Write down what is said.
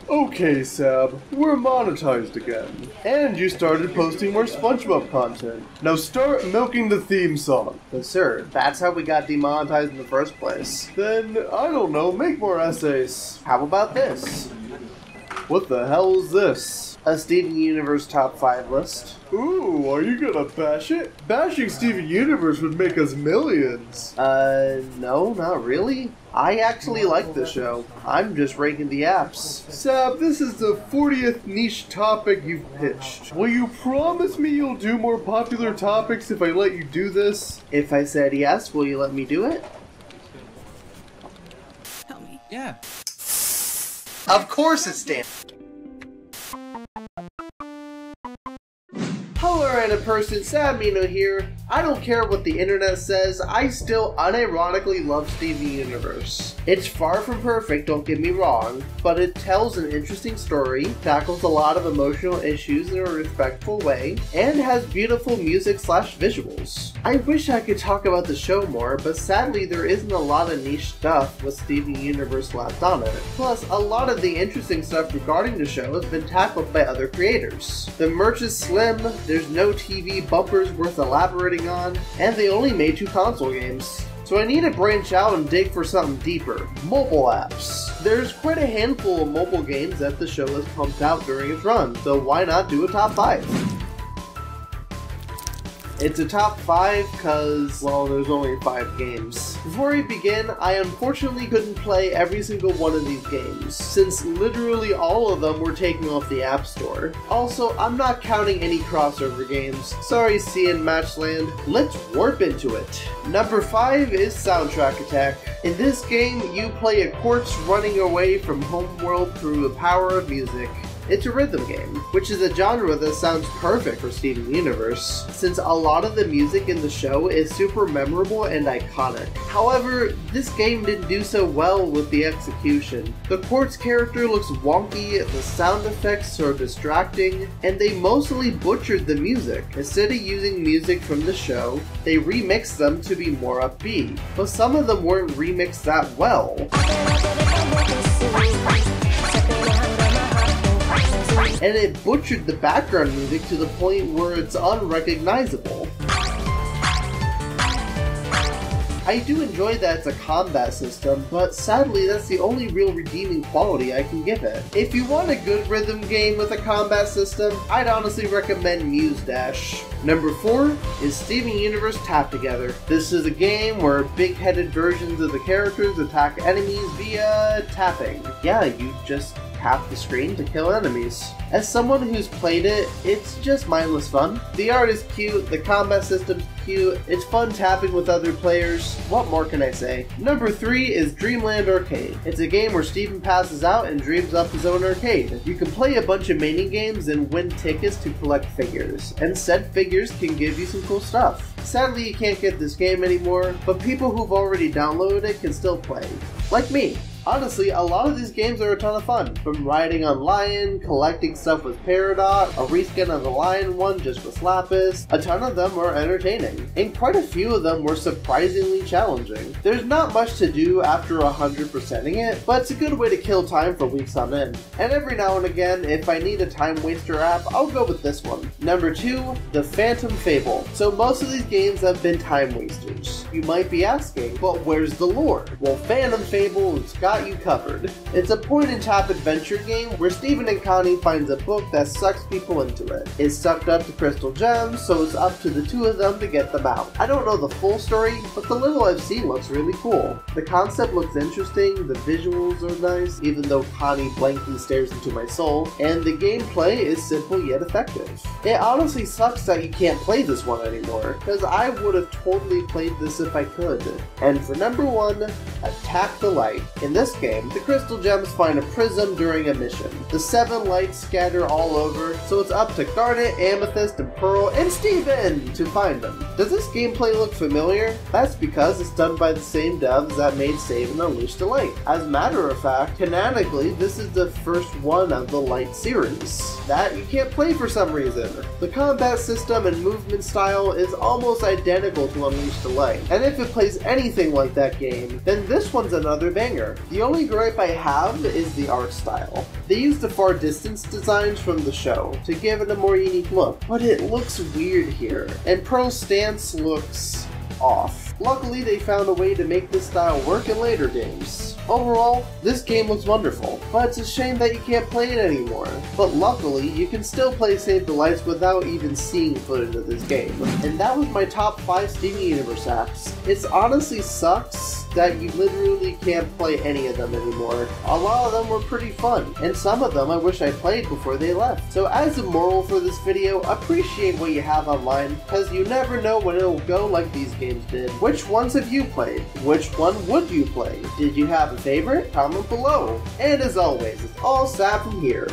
Okay, Sab, we're monetized again. And you started posting more SpongeBob content. Now start milking the theme song. But sir, that's how we got demonetized in the first place. Then, I don't know, make more essays. How about this? What the hell is this? A Steven Universe top 5 list. Ooh, are you gonna bash it? Bashing Steven Universe would make us millions. No, not really. I actually like the show. I'm just ranking the apps. Sab, this is the 40th niche topic you've pitched. Will you promise me you'll do more popular topics if I let you do this? If I said yes, will you let me do it? Help me. Yeah. Of course it's Dan. Hello random person, Sab Nino here. I don't care what the internet says, I still unironically love Steven Universe. It's far from perfect, don't get me wrong, but it tells an interesting story, tackles a lot of emotional issues in a respectful way, and has beautiful music/visuals. I wish I could talk about the show more, but sadly there isn't a lot of niche stuff with Steven Universe left on it. Plus, a lot of the interesting stuff regarding the show has been tackled by other creators. The merch is slim, there's no TV bumpers worth elaborating on, and they only made 2 console games. So I need to branch out and dig for something deeper. Mobile apps. There's quite a handful of mobile games that the show has pumped out during its run, so why not do a top 5? It's a top 5 cause, well, there's only 5 games. Before we begin, I unfortunately couldn't play every single one of these games, since literally all of them were taken off the App Store. Also, I'm not counting any crossover games. Sorry, CN Matchland. Let's warp into it. Number 5 is Soundtrack Attack. In this game, you play a corpse running away from homeworld through the power of music. It's a rhythm game, which is a genre that sounds perfect for Steven Universe, since a lot of the music in the show is super memorable and iconic. However, this game didn't do so well with the execution. The Quartz character looks wonky, the sound effects are distracting, and they mostly butchered the music. Instead of using music from the show, they remixed them to be more upbeat, but some of them weren't remixed that well. And it butchered the background music to the point where it's unrecognizable. I do enjoy that it's a combat system, but sadly that's the only real redeeming quality I can give it. If you want a good rhythm game with a combat system, I'd honestly recommend Muse Dash. Number 4 is Steven Universe Tap Together. This is a game where big-headed versions of the characters attack enemies via tapping. Yeah, you just tap the screen to kill enemies. As someone who's played it, it's just mindless fun. The art is cute, the combat system's cute, it's fun tapping with other players. What more can I say? Number 3 is Dreamland Arcade. It's a game where Steven passes out and dreams up his own arcade. You can play a bunch of mini games and win tickets to collect figures, and said figures can give you some cool stuff. Sadly, you can't get this game anymore, but people who've already downloaded it can still play. Like me. Honestly, a lot of these games are a ton of fun. From riding on Lion, collecting stuff with Peridot, a reskin of the Lion one just with Lapis, a ton of them are entertaining, and quite a few of them were surprisingly challenging. There's not much to do after 100%ing it, but it's a good way to kill time for weeks on end. And every now and again, if I need a time waster app, I'll go with this one. Number 2, The Phantom Fable. So most of these games have been time wasters. You might be asking, but where's the lore? Well, Phantom Fable has got you covered. It's a point-and-tap adventure game where Steven and Connie finds a book that sucks people into it. It's sucked up to crystal gems, so it's up to the 2 of them to get them out. I don't know the full story, but the little I've seen looks really cool. The concept looks interesting, the visuals are nice, even though Connie blankly stares into my soul, and the gameplay is simple yet effective. It honestly sucks that you can't play this one anymore, because I would have totally played this if I could. And for number 1, Attack the Light. In this game, the crystal gems find a prism during a mission. The 7 lights scatter all over, so it's up to Garnet, Amethyst, and Pearl, and Steven to find them. Does this gameplay look familiar? That's because it's done by the same devs that made Save and Unleash the Light. As a matter of fact, canonically, this is the first one of the Light series that you can't play for some reason. The combat system and movement style is almost identical to Unleash the Light, and if it plays anything like that game, then this one's another banger. The only gripe I have is the art style. They used the far distance designs from the show to give it a more unique look, but it looks weird here, and Pro's stance looks off. Luckily, they found a way to make this style work in later games. Overall, this game looks wonderful, but it's a shame that you can't play it anymore. But luckily, you can still play Save the Lights without even seeing footage of this game. And that was my top 5 Steven Universe apps. It honestly sucks that you literally can't play any of them anymore. A lot of them were pretty fun, and some of them I wish I played before they left. So as a moral for this video, appreciate what you have online, because you never know when it'll go like these games did. Which ones have you played? Which one would you play? Did you have a favorite? Comment below. And as always, it's all Sab from here.